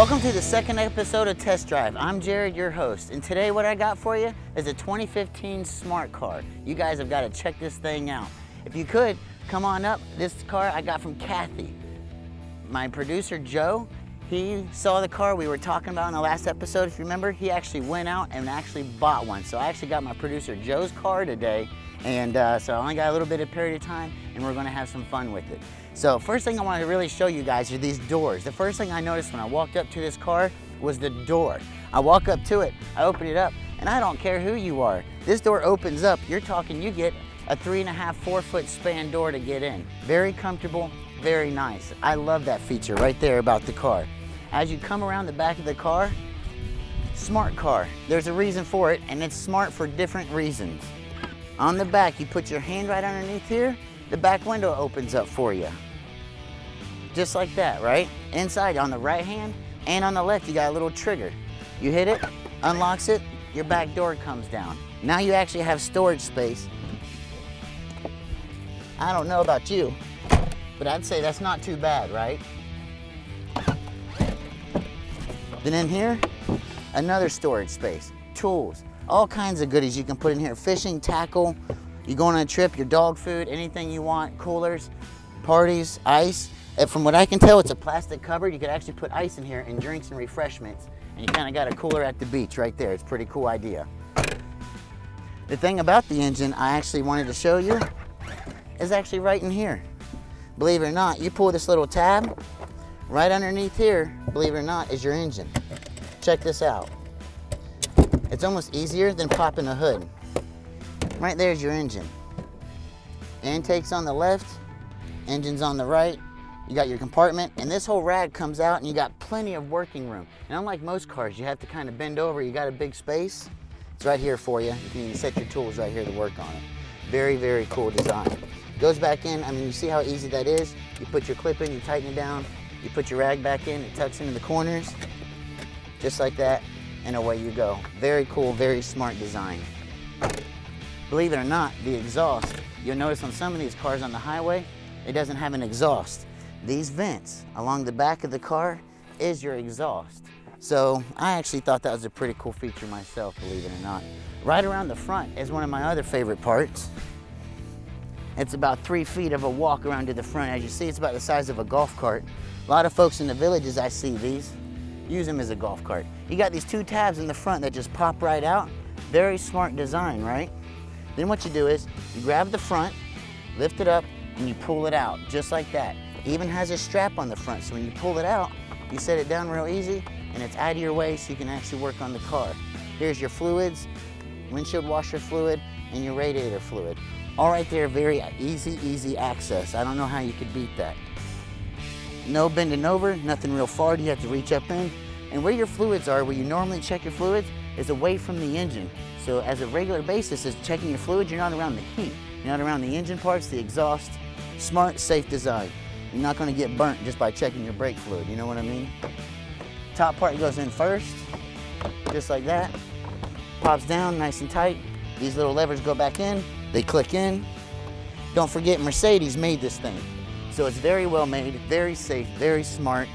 Welcome to the second episode of Test Drive. I'm Jared, your host, and today what I got for you is a 2015 Smart car. You guys have got to check this thing out. If you could, come on up. This car I got from Kathy. My producer, Joe, he saw the car we were talking about in the last episode. If you remember, he actually went out and actually bought one. So I actually got my producer, Joe's car today, and so I only got a little bit of period of time, and we're going to have some fun with it. So first thing I want to really show you guys are these doors. The first thing I noticed when I walked up to this car was the door. I walk up to it, I open it up, and I don't care who you are. This door opens up. You're talking, you get a 3.5, 4 foot span door to get in. Very comfortable, very nice. I love that feature right there about the car. As you come around the back of the car, smart car. There's a reason for it, and it's smart for different reasons. On the back, you put your hand right underneath here, the back window opens up for you. Just like that, right? Inside, on the right hand and on the left, you got a little trigger. You hit it, unlocks it, your back door comes down. Now you actually have storage space. I don't know about you, but I'd say that's not too bad, right? Then in here, another storage space, tools, all kinds of goodies you can put in here. Fishing, tackle, you going on a trip, your dog food, anything you want, coolers, parties, ice. And from what I can tell, it's a plastic cupboard. You could actually put ice in here and drinks and refreshments, and you kind of got a cooler at the beach right there. It's a pretty cool idea. The thing about the engine I actually wanted to show you is actually right in here. Believe it or not, you pull this little tab, right underneath here, believe it or not, is your engine. Check this out. It's almost easier than popping the hood. Right there's your engine. Intake's on the left, engine's on the right. You got your compartment, and this whole rag comes out, and you got plenty of working room. And unlike most cars, you have to kind of bend over. You got a big space. It's right here for you. You can even set your tools right here to work on it. Very, very cool design. Goes back in. I mean, you see how easy that is? You put your clip in, you tighten it down, you put your rag back in, it tucks into the corners, just like that, and away you go. Very cool, very smart design. Believe it or not, the exhaust, you'll notice on some of these cars on the highway, it doesn't have an exhaust. These vents along the back of the car is your exhaust. So I actually thought that was a pretty cool feature myself, believe it or not. Right around the front is one of my other favorite parts. It's about 3 feet of a walk around to the front. As you see, it's about the size of a golf cart. A lot of folks in the villages, I see these, use them as a golf cart. You got these 2 tabs in the front that just pop right out. Very smart design, right? Then what you do is you grab the front, lift it up, and you pull it out, just like that. Even has a strap on the front, so when you pull it out, you set it down real easy, and it's out of your way so you can actually work on the car. Here's your fluids, windshield washer fluid, and your radiator fluid. All right there, very easy access. I don't know how you could beat that. No bending over, nothing real far, you have to reach up in. And where your fluids are, where you normally check your fluids, is away from the engine. So as a regular basis is checking your fluids, you're not around the heat. You're not around the engine parts, the exhaust. Smart, safe design. You're not going to get burnt just by checking your brake fluid, you know what I mean? Top part goes in first, just like that. Pops down nice and tight. These little levers go back in, they click in. Don't forget, Mercedes made this thing. So it's very well made, very safe, very smart.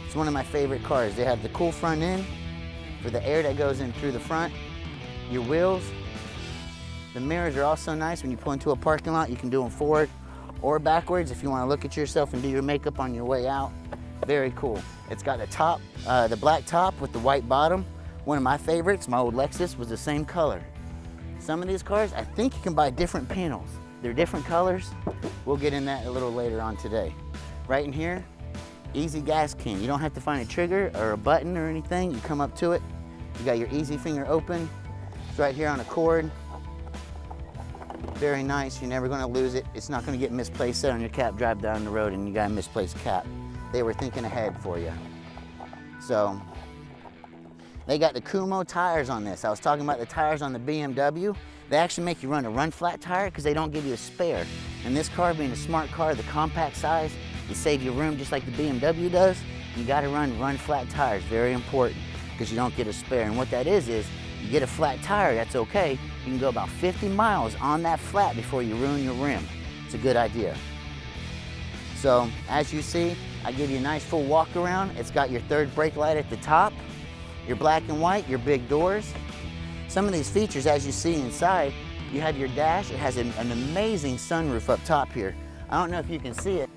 It's one of my favorite cars. They have the cool front end for the air that goes in through the front. Your wheels. The mirrors are also nice. When you pull into a parking lot, you can do them forward or backwards if you want to look at yourself and do your makeup on your way out. Very cool. It's got the top, the black top with the white bottom. One of my favorites, my old Lexus, was the same color. Some of these cars, I think you can buy different panels. They're different colors. We'll get in that a little later on today. Right in here, easy gas can. You don't have to find a trigger or a button or anything. You come up to it. You got your easy finger open. It's right here on a cord. Very nice, you're never gonna lose it. It's not gonna get misplaced, set on your cap, drive down the road and you got a misplaced cap. They were thinking ahead for you. So, they got the Kumo tires on this. I was talking about the tires on the BMW. They actually make you run a run flat tire because they don't give you a spare. And this car being a smart car, the compact size, you save your room just like the BMW does. You gotta run flat tires, very important, because you don't get a spare. And what that is you get a flat tire, that's okay. You can go about 50 miles on that flat before you ruin your rim. It's a good idea. So, as you see, I give you a nice full walk around. It's got your third brake light at the top, your black and white, your big doors. Some of these features, as you see inside, you have your dash. It has an amazing sunroof up top here. I don't know if you can see it,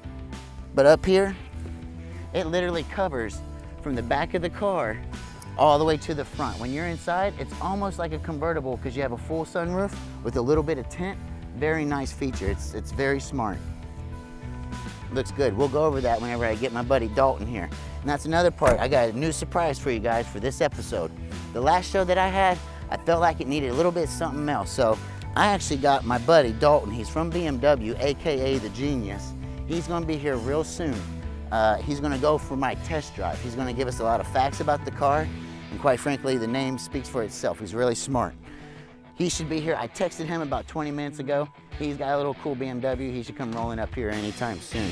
but up here, it literally covers from the back of the car all the way to the front. When you're inside, it's almost like a convertible because you have a full sunroof with a little bit of tint. Very nice feature. It's very smart. Looks good. We'll go over that whenever I get my buddy Dalton here. And that's another part. I got a new surprise for you guys for this episode. The last show that I had, I felt like it needed a little bit of something else. So I actually got my buddy Dalton. He's from BMW, AKA the Genius. He's gonna be here real soon. He's gonna go for my test drive. He's gonna give us a lot of facts about the car. And quite frankly, the name speaks for itself. He's really smart. He should be here. I texted him about 20 minutes ago. He's got a little cool BMW. He should come rolling up here anytime soon.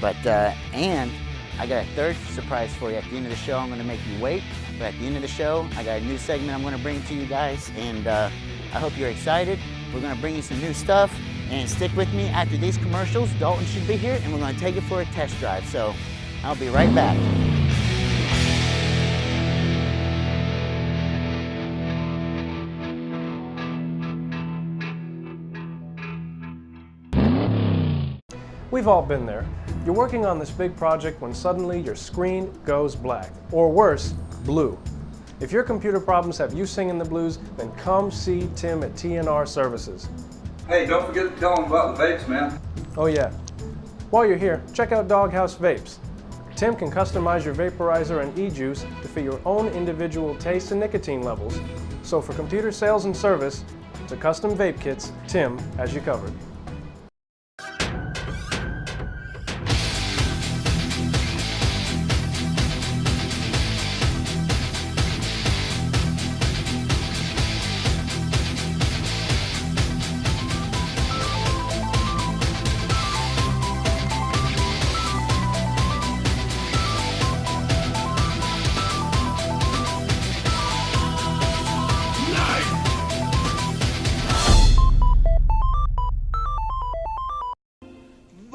But, and I got a third surprise for you. At the end of the show, I'm gonna make you wait. But at the end of the show, I got a new segment I'm gonna bring to you guys. And I hope you're excited. We're gonna bring you some new stuff. And stick with me after these commercials. Dalton should be here and we're gonna take it for a test drive. So I'll be right back. We've all been there. You're working on this big project when suddenly your screen goes black, or worse, blue. If your computer problems have you singing the blues, then come see Tim at TNR Services. Hey, don't forget to tell them about the vapes, man. Oh yeah. While you're here, check out Doghouse Vapes. Tim can customize your vaporizer and e-juice to fit your own individual taste and nicotine levels. So for computer sales and service to custom vape kits, Tim has you covered.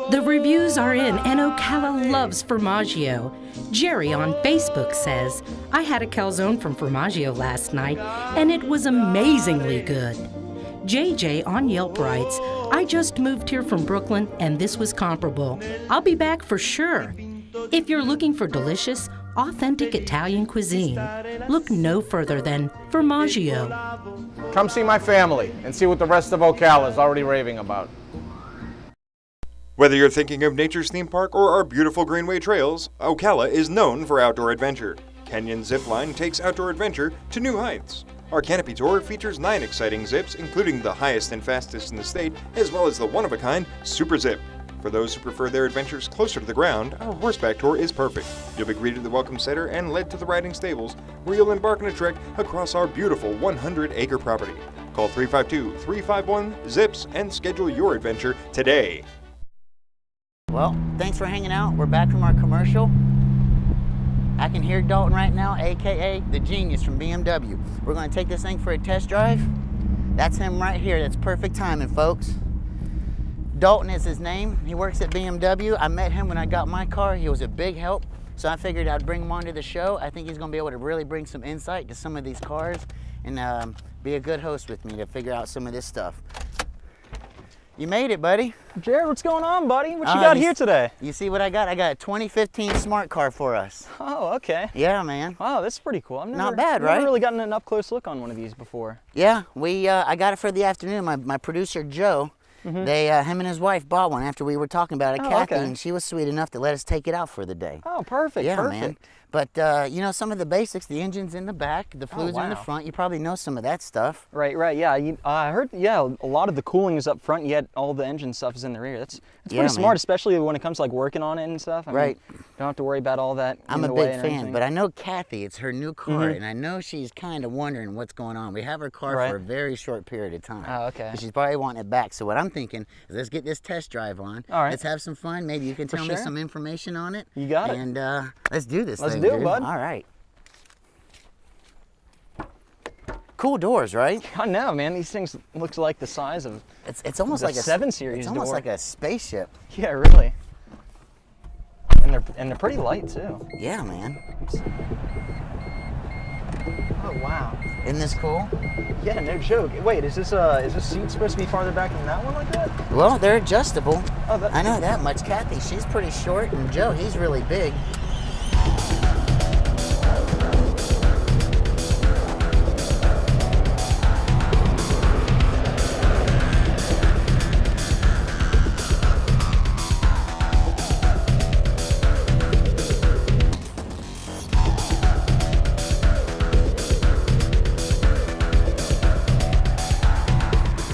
The reviews are in, and Ocala loves Formaggio. Jerry on Facebook says, I had a calzone from Formaggio last night, and it was amazingly good. JJ on Yelp writes, I just moved here from Brooklyn, and this was comparable. I'll be back for sure. If you're looking for delicious, authentic Italian cuisine, look no further than Formaggio. Come see my family and see what the rest of Ocala is already raving about. Whether you're thinking of nature's theme park or our beautiful Greenway trails, Ocala is known for outdoor adventure. Canyon Zipline takes outdoor adventure to new heights. Our canopy tour features 9 exciting zips, including the highest and fastest in the state, as well as the one-of-a-kind Super Zip. For those who prefer their adventures closer to the ground, our horseback tour is perfect. You'll be greeted at the welcome center and led to the riding stables, where you'll embark on a trek across our beautiful 100-acre property. Call 352-351-ZIPS and schedule your adventure today. Well, thanks for hanging out. We're back from our commercial. I can hear Dalton right now, AKA the Genius from BMW. We're gonna take this thing for a test drive. That's him right here. That's perfect timing, folks. Dalton is his name. He works at BMW. I met him when I got my car. He was a big help. So I figured I'd bring him onto the show. I think he's gonna be able to really bring some insight to some of these cars and be a good host with me to figure out some of this stuff. You made it, buddy. Jerod, what's going on, buddy? What you got here today? You see what I got? I got a 2015 Smart car for us. Oh, okay. Yeah, man. Wow, that's pretty cool. Not bad, right? I've never really gotten an up-close look on one of these before. Yeah, I got it for the afternoon. My producer, Joe, him and his wife bought one after we were talking about it, Kathy, and she was sweet enough to let us take it out for the day. Oh, perfect, yeah, perfect. Man. But, you know, some of the basics, the engine's in the back, the fluids are in the front. You probably know some of that stuff. Right, yeah. I heard, a lot of the cooling is up front, yet all the engine stuff is in the rear. That's pretty smart, especially when it comes to, like, working on it and stuff. I mean, don't have to worry about all that. I'm a big fan, but I know Kathy, it's her new car, and I know she's kind of wondering what's going on. We have her car for a very short period of time. Oh, okay. She's probably wanting it back. So what I'm thinking is let's get this test drive on. All right. Let's have some fun. Maybe you can tell me some information on it. You got it. And let's do this Let's thing, do it, dude. bud. All right. Cool doors, right? I know, man. These things look like the size of it's almost like a 7 Series It's almost door. like a spaceship. Yeah, really. And they're pretty light too. Yeah, man. Oh wow. Isn't this cool? Yeah, no joke. Wait, is this seat supposed to be farther back than that one like that? Well, they're adjustable. Oh, I know that much. Kathy, she's pretty short, and Joe, he's really big.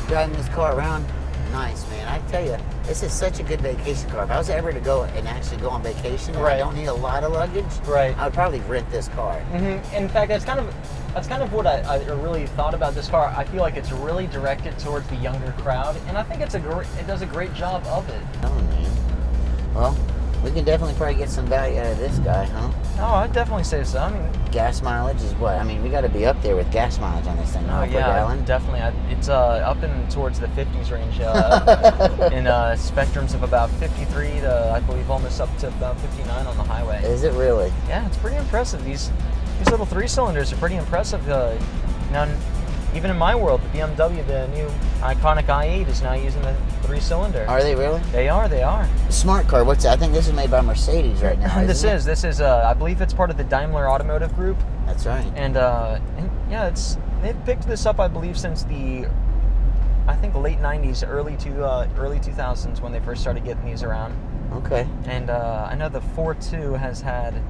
Driving this car around, nice, man. I tell you, this is such a good vacation car. If I was ever to go and actually go on vacation, where I don't need a lot of luggage, right, I would probably rent this car. In fact, that's kind of what I really thought about this car. I feel like it's really directed towards the younger crowd, and I think it does a great job of it. Oh man. Well, we can definitely probably get some value out of this guy, huh? Oh, I'd definitely say so. I mean, gas mileage is what? I mean, we got to be up there with gas mileage on this thing. Oh yeah, per gallon. definitely. It's up in towards the 50s range, in spectrums of about 53 to, I believe, almost up to about 59 on the highway. Is it really? Yeah, it's pretty impressive. These little 3-cylinders are pretty impressive. Now, even in my world, the BMW, the new iconic i8, is now using the 3-cylinder. Are they really? They are. Smart car. What's that? I think this is made by Mercedes right now. This is. I believe it's part of the Daimler Automotive Group. That's right. And yeah, they've picked this up, I believe, since the late 90s, early 2000s when they first started getting these around. Okay. And I know the ForTwo has had.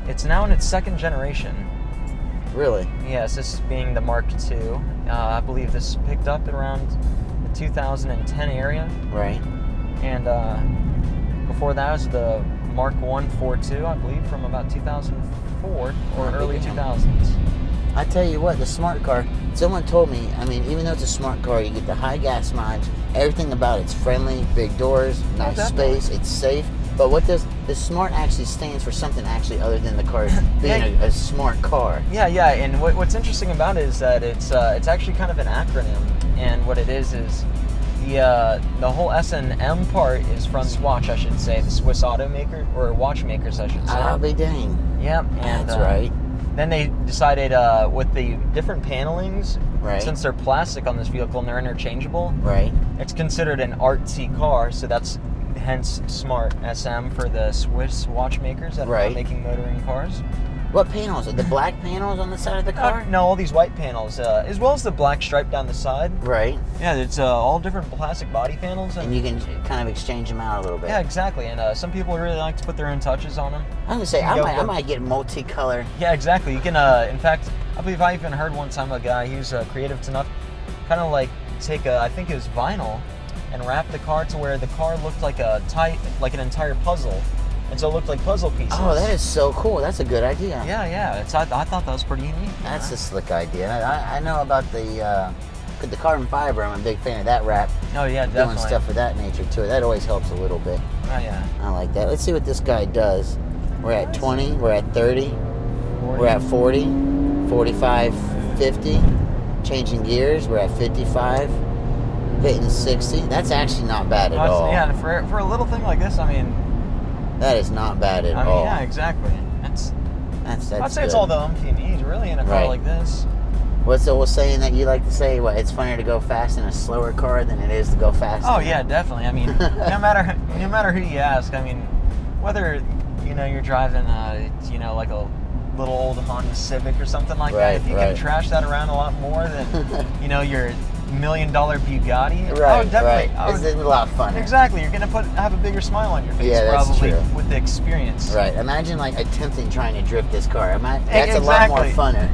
It's now in its second generation. Really? Yes, this being the Mark II. I believe this picked up at around the 2010 area. Right. And before that was the Mark I ForTwo, I believe, from about 2004 or early 2000s. I tell you what, the smart car, someone told me, I mean, even though it's a smart car, you get the high gas mileage, everything about it's friendly, big doors, nice space, it's safe. But what does the smart actually stands for something actually other than the car being a smart car? Yeah, and what's interesting about it is that it's actually kind of an acronym, and what it is the whole S&M part is from Swatch, I should say, the Swiss automaker, or watchmakers, I should say. I'll be dang. Yep. And, that's right. Then they decided with the different panelings, right, since they're plastic on this vehicle and they're interchangeable, right, it's considered an artsy car, so that's hence Smart SM for the Swiss watchmakers that are making motoring cars. What panels? The black panels on the side of the car? No, all these white panels, as well as the black stripe down the side. Right. Yeah, it's all different plastic body panels. And you can kind of exchange them out a little bit. Yeah, exactly. And some people really like to put their own touches on them. I was going to say, I might get multicolor. Yeah, exactly. You can, in fact, I believe I even heard one time a guy, he was creative enough, kind of like take I think it was vinyl, and wrap the car to where the car looked like an entire puzzle. And so it looked like puzzle pieces. Oh, that is so cool. That's a good idea. Yeah. I thought that was pretty neat. That's a slick idea. I know about the carbon fiber. I'm a big fan of that wrap. Oh, yeah, definitely. Doing stuff of that nature to it. That always helps a little bit. Oh, yeah. I like that. Let's see what this guy does. We're at 20. We're at 30. We're at 40. 45, 50. Changing gears. We're at 55. Hitting 60. That's actually not bad at all. Yeah, for a little thing like this, I mean... That is not bad at all. Yeah, exactly. That's I'd say good. It's all the oomph you need, really, in a car like this. What's the old saying that you like to say? What, it's funnier to go fast in a slower car than it is to go fast? Oh yeah, definitely. I mean, no matter who you ask, I mean, whether you're driving like a little old Honda Civic or something like that, if you can trash that around a lot more than your $1 million Bugatti, It's a lot funner. Exactly, you're gonna have a bigger smile on your face, probably with the experience. Right. Imagine like attempting trying to drift this car. That's a lot more funner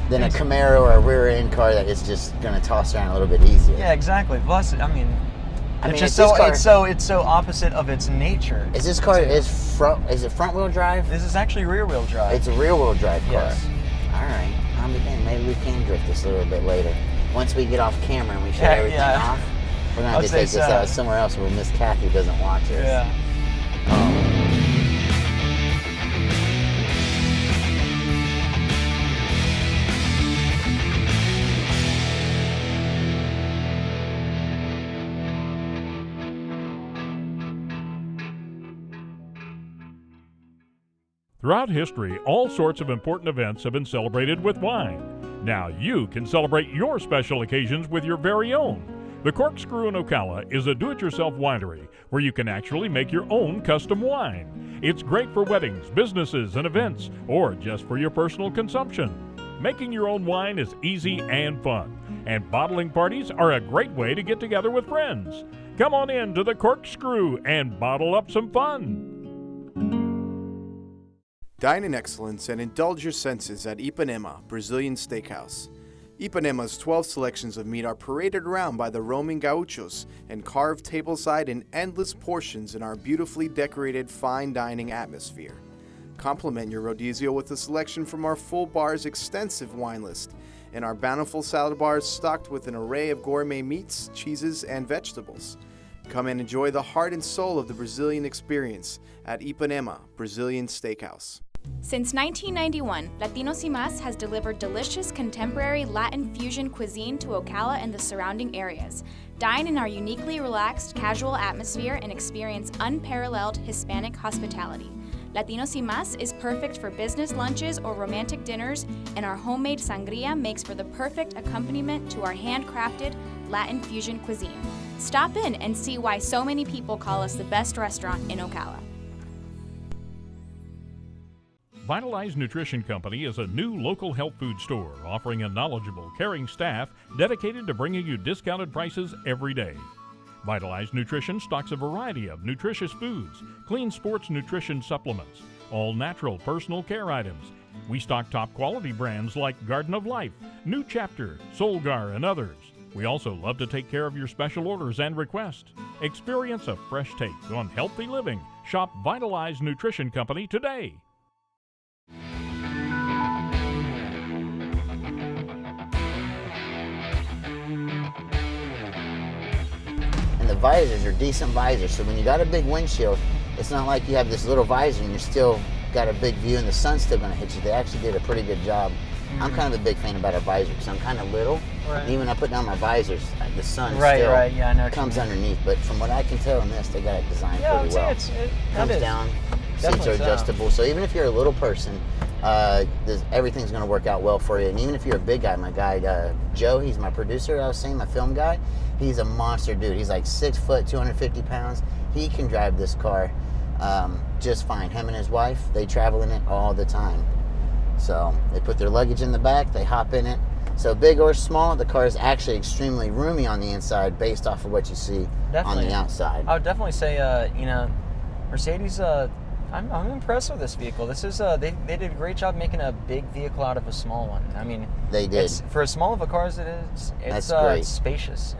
than a Camaro or a rear-end car that is just gonna toss around a little bit easier. Yeah, exactly. Plus, it's so opposite of its nature. Is this car is it front-wheel drive? This is actually rear-wheel drive. It's a rear-wheel drive car. Yes. All right. Maybe we can drift this a little bit later. Once we get off camera and we shut everything off, we're going to have to take this out somewhere else where Miss Kathy doesn't watch us. Yeah. Throughout history, all sorts of important events have been celebrated with wine. Now you can celebrate your special occasions with your very own. The Corkscrew in Ocala is a do-it-yourself winery where you can actually make your own custom wine. It's great for weddings, businesses, and events, or just for your personal consumption. Making your own wine is easy and fun, and bottling parties are a great way to get together with friends. Come on in to the Corkscrew and bottle up some fun. Dine in excellence and indulge your senses at Ipanema Brazilian Steakhouse. Ipanema's 12 selections of meat are paraded around by the roaming gauchos and carved tableside in endless portions in our beautifully decorated fine dining atmosphere. Complement your rodizio with a selection from our full bar's extensive wine list and our bountiful salad bars stocked with an array of gourmet meats, cheeses, and vegetables. Come and enjoy the heart and soul of the Brazilian experience at Ipanema Brazilian Steakhouse. Since 1991, Latinos y Más has delivered delicious contemporary Latin fusion cuisine to Ocala and the surrounding areas. Dine in our uniquely relaxed, casual atmosphere and experience unparalleled Hispanic hospitality. Latinos y Más is perfect for business lunches or romantic dinners, and our homemade sangria makes for the perfect accompaniment to our handcrafted Latin fusion cuisine. Stop in and see why so many people call us the best restaurant in Ocala. Vitalized Nutrition Company is a new local health food store offering a knowledgeable, caring staff dedicated to bringing you discounted prices every day. Vitalized Nutrition stocks a variety of nutritious foods, clean sports nutrition supplements, all natural personal care items. We stock top quality brands like Garden of Life, New Chapter, Solgar, and others. We also love to take care of your special orders and requests. Experience a fresh take on healthy living. Shop Vitalized Nutrition Company today. And the visors are decent visors, so when you got a big windshield, it's not like you have this little visor and you're still got a big view and the sun's still going to hit you. They actually did a pretty good job. I'm kind of a big fan about our visor because I'm kind of little. Right. And even when I put down my visors, the sun still Yeah, I know comes underneath. But from what I can tell in this, they got it designed pretty well. It comes down, seats are adjustable. So even if you're a little person, everything's going to work out well for you. And even if you're a big guy, my guy Joe, he's my producer. I was saying, my film guy. He's a monster dude. He's like 6 foot, 250 pounds. He can drive this car just fine. Him and his wife, they travel in it all the time. So they put their luggage in the back, they hop in it. So big or small, the car is actually extremely roomy on the inside based off of what you see on the outside. I would definitely say, Mercedes, I'm impressed with this vehicle. This is they did a great job making a big vehicle out of a small one. I mean, they did. For as small of a car as it is, it's spacious.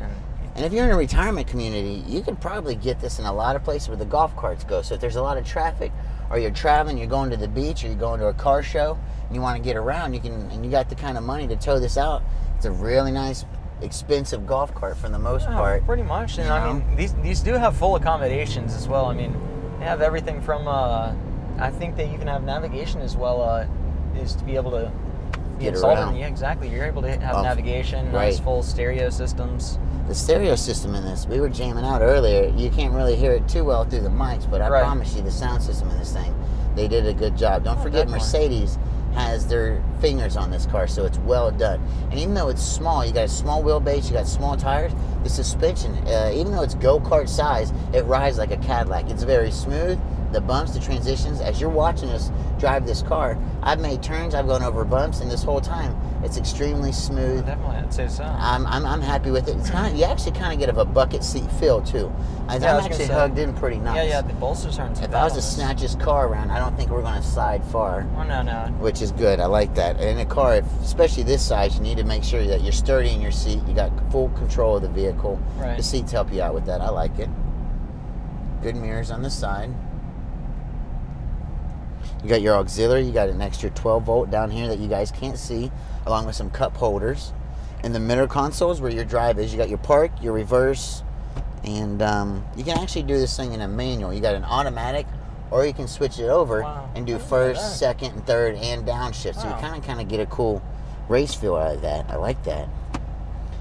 And if you're in a retirement community, you could probably get this in a lot of places where the golf carts go. So if there's a lot of traffic, or you're traveling, you're going to the beach, or you're going to a car show, and you want to get around, you can, and you got the kind of money to tow this out. It's a really nice, expensive golf cart for the most part. Pretty much. And I mean, these do have full accommodations as well. I mean, they have everything from, I think they even have navigation as well, is to be able to get around. Yeah, exactly. You're able to have navigation, nice full stereo systems. The stereo system in this, we were jamming out earlier. You can't really hear it too well through the mics, but I promise you the sound system in this thing, they did a good job. Don't forget, Mercedes has their fingers on this car, so it's well done. And even though it's small, you got a small wheelbase, you got small tires, the suspension, even though it's go-kart size, it rides like a Cadillac. It's very smooth. The bumps, the transitions, as you're watching us drive this car, I've made turns, I've gone over bumps, and this whole time, it's extremely smooth. Definitely, I'd say so. I'm happy with it. It's kind of, you actually kind of get a bucket seat feel too. I'm actually hugged in pretty nice. Yeah, the bolsters aren't too bad. If I was to snatch this car around, I don't think we're going to slide far. Oh, no. Which is good. I like that. In a car, especially this size, you need to make sure that you're sturdy in your seat. You got full control of the vehicle. Right. The seats help you out with that. I like it. Good mirrors on the side. You got your auxiliary. You got an extra 12 volt down here that you guys can't see, along with some cup holders. In the middle consoles where your drive is, you got your park, your reverse, and you can actually do this thing in a manual. You got an automatic, or you can switch it over and do first, second, and third, and downshift. So you kind of get a cool race feel out of that. I like that.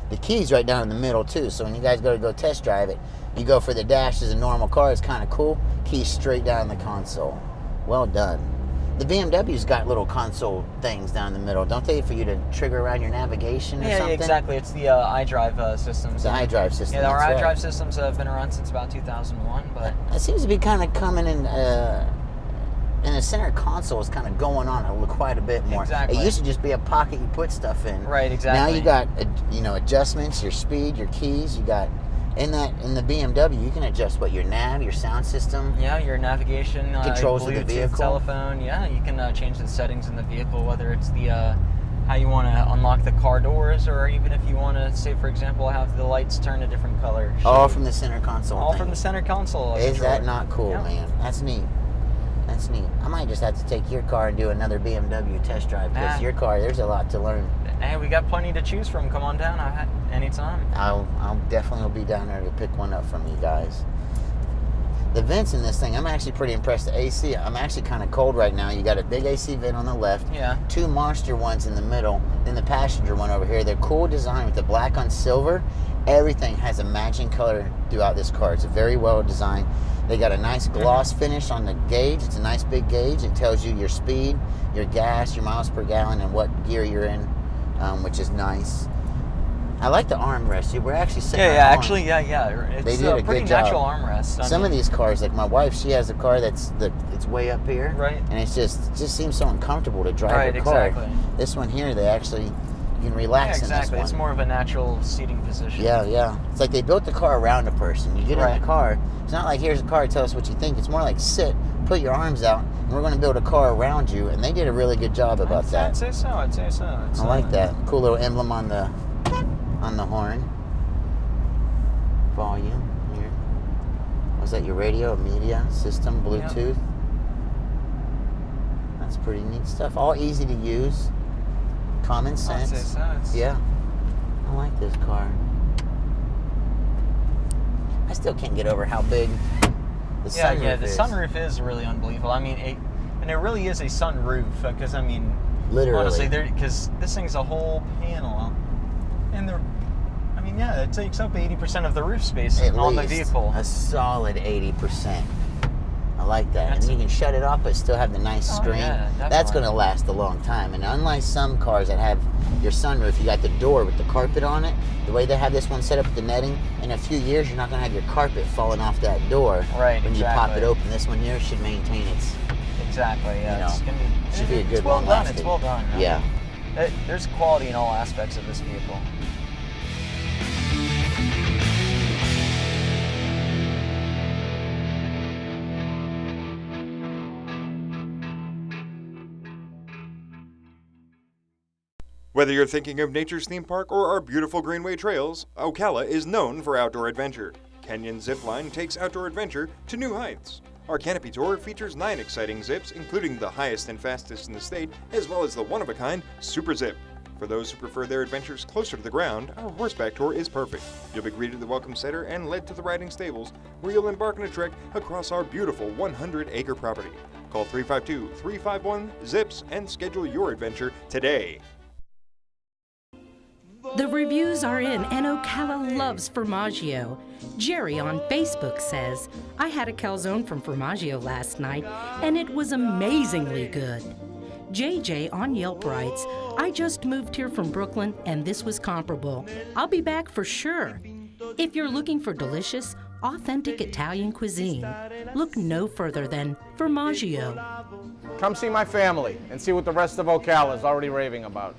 The key's right down in the middle too, so when you guys go test drive it, you go for the dash as a normal car. It's kind of cool. Key's straight down in the console. Well done. The BMW's got little console things down the middle, don't they, for you to trigger around your navigation or something? Yeah, exactly. It's the iDrive systems. The iDrive system. Yeah, our that's iDrive right. systems have been around since about 2001, but It seems to be kind of coming in. And the center console is kind of going on quite a bit more. Exactly. It used to just be a pocket you put stuff in. Right, exactly. Now you got adjustments, your speed, your keys. You got in the BMW you can adjust what your nav, your sound system. Yeah, your navigation, controls Bluetooth, of the vehicle, telephone. Yeah, you can change the settings in the vehicle, whether it's the how you want to unlock the car doors, or even if you want to, say for example, have the lights turn a different color. All from the center console. All from the center console. Is that not cool, man? That's neat. That's neat. I might just have to take your car and do another BMW test drive, because your car, there's a lot to learn. Hey, we got plenty to choose from. Come on down anytime. I'll definitely be down there to pick one up from you guys. The vents in this thing, I'm actually pretty impressed. The AC, I'm actually kind of cold right now. You got a big AC vent on the left, two monster ones in the middle, then the passenger one over here. They're cool design with the black on silver. Everything has a matching color throughout this car. It's very well designed. They got a nice gloss finish on the gauge. It's a nice big gauge. It tells you your speed, your gas, your miles per gallon, and what gear you're in, which is nice. I like the armrest. We're actually sitting on actually, It's they did a pretty good job. natural armrest. Some of these cars, like my wife, she has a car it's way up here, right? And it just seems so uncomfortable to drive her car. Exactly. This one here, they actually you can relax in this one. It's more of a natural seating position. Yeah. It's like they built the car around a person. You get in the car. It's not like here's a car, tell us what you think. It's more like sit, put your arms out, and we're going to build a car around you. And they did a really good job about that. I'd say so. I like that. Cool little emblem on the horn. Volume here. Was that your radio, media system, Bluetooth? Yep. That's pretty neat stuff. All easy to use. Common sense. I'd say so. Yeah. I like this car. I still can't get over how big the sunroof is. Yeah, the sunroof is really unbelievable. I mean, it really is a sunroof, because I mean, literally, honestly, because this thing's a whole panel, and it takes up 80% of the roof space on the vehicle. A solid 80%. I like that. And you can shut it off but still have the nice screen. Yeah, that's going to last a long time. And unlike some cars that have your sunroof, you got the door with the carpet on it. The way they have this one set up with the netting, in a few years you're not going to have your carpet falling off that door. Right, when you pop it open. This one here should maintain its... Exactly, yeah. It should be a good it's well long done. lasting. It's well done. Yeah. There's quality in all aspects of this vehicle. Whether you're thinking of nature's theme park or our beautiful Greenway trails, Ocala is known for outdoor adventure. Canyon Zipline takes outdoor adventure to new heights. Our canopy tour features 9 exciting zips, including the highest and fastest in the state, as well as the one-of-a-kind Super Zip. For those who prefer their adventures closer to the ground, our horseback tour is perfect. You'll be greeted at the welcome center and led to the riding stables, where you'll embark on a trek across our beautiful 100-acre property. Call 352-351-ZIPS and schedule your adventure today. The reviews are in, and Ocala loves Formaggio. Jerry on Facebook says, I had a calzone from Formaggio last night, and it was amazingly good. JJ on Yelp writes, I just moved here from Brooklyn, and this was comparable. I'll be back for sure. If you're looking for delicious, authentic Italian cuisine, look no further than Formaggio. Come see my family and see what the rest of Ocala is already raving about.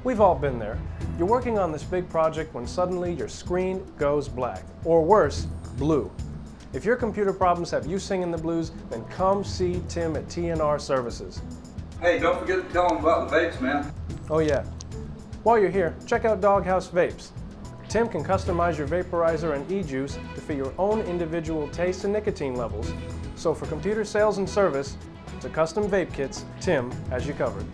We've all been there. You're working on this big project when suddenly your screen goes black, or worse, blue. If your computer problems have you singing the blues, then come see Tim at TNR Services. Hey, don't forget to tell them about the vapes, man. Oh yeah. While you're here, check out Doghouse Vapes. Tim can customize your vaporizer and e-juice to fit your own individual taste and nicotine levels. So for computer sales and service to custom vape kits, Tim has you covered.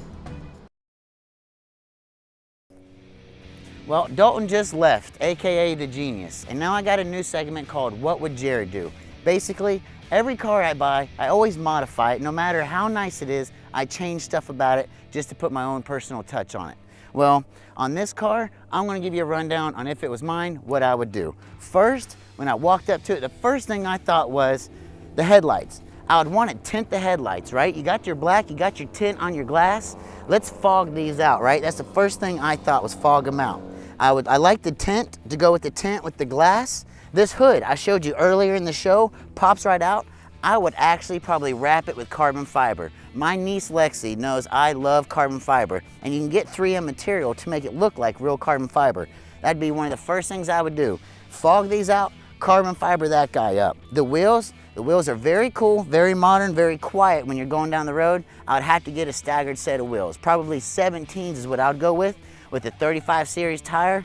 Well, Dalton just left, aka the genius, and now I got a new segment called What Would Jerod Do? Basically, every car I buy, I always modify it. No matter how nice it is, I change stuff about it just to put my own personal touch on it. Well, on this car, I'm gonna give you a rundown on if it was mine, what I would do. First, when I walked up to it, the first thing I thought was the headlights. I would want to tint the headlights, right? You got your black, you got your tint on your glass. Let's fog these out, right? That's the first thing I thought was fog them out. I like the tint to go with the tint with the glass. This hood I showed you earlier in the show pops right out. I would actually probably wrap it with carbon fiber. My niece Lexi knows I love carbon fiber, and you can get 3M material to make it look like real carbon fiber. That'd be one of the first things I would do. Fog these out, carbon fiber that guy up. The wheels are very cool, very modern, very quiet when you're going down the road. I would have to get a staggered set of wheels. Probably 17s is what I would go with a 35 series tire,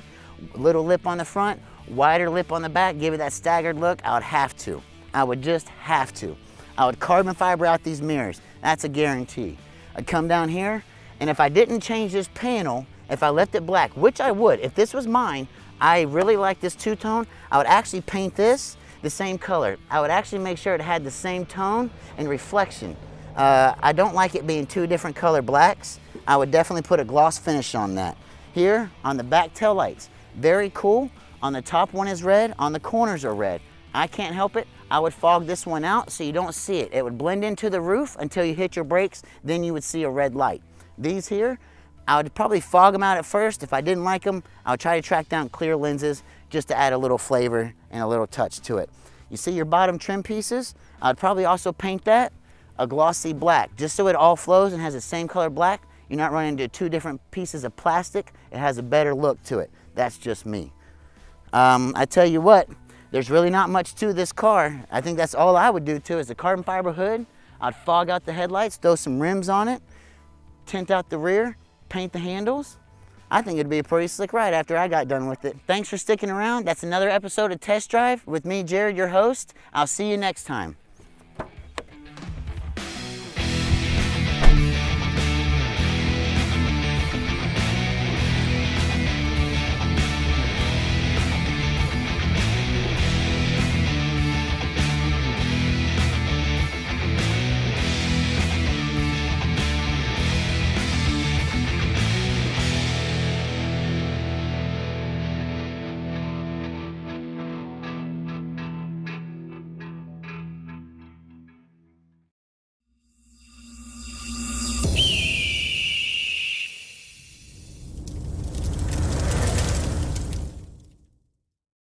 little lip on the front, wider lip on the back, give it that staggered look. I would have to. I would just have to. I would carbon fiber out these mirrors. That's a guarantee. I'd come down here, and if I didn't change this panel, if I left it black, which I would, if this was mine, I really like this two-tone, I would actually paint this the same color. I would actually make sure it had the same tone and reflection. I don't like it being two different color blacks. I would definitely put a gloss finish on that. Here on the back tail lights, very cool. On the top one is red, on the corners are red. I can't help it. I would fog this one out so you don't see it. It would blend into the roof until you hit your brakes, then you would see a red light. These here, I would probably fog them out at first. If I didn't like them, I would try to track down clear lenses just to add a little flavor and a little touch to it. You see your bottom trim pieces? I would probably also paint that a glossy black, just so it all flows and has the same color black. You're not running into two different pieces of plastic. It has a better look to it. That's just me. I tell you what, there's really not much to this car. I think that's all I would do to it, is the carbon fiber hood. I'd fog out the headlights, throw some rims on it, tint out the rear, paint the handles. I think it'd be a pretty slick ride after I got done with it. Thanks for sticking around. That's another episode of Test Drive with me, Jerod, your host. I'll see you next time.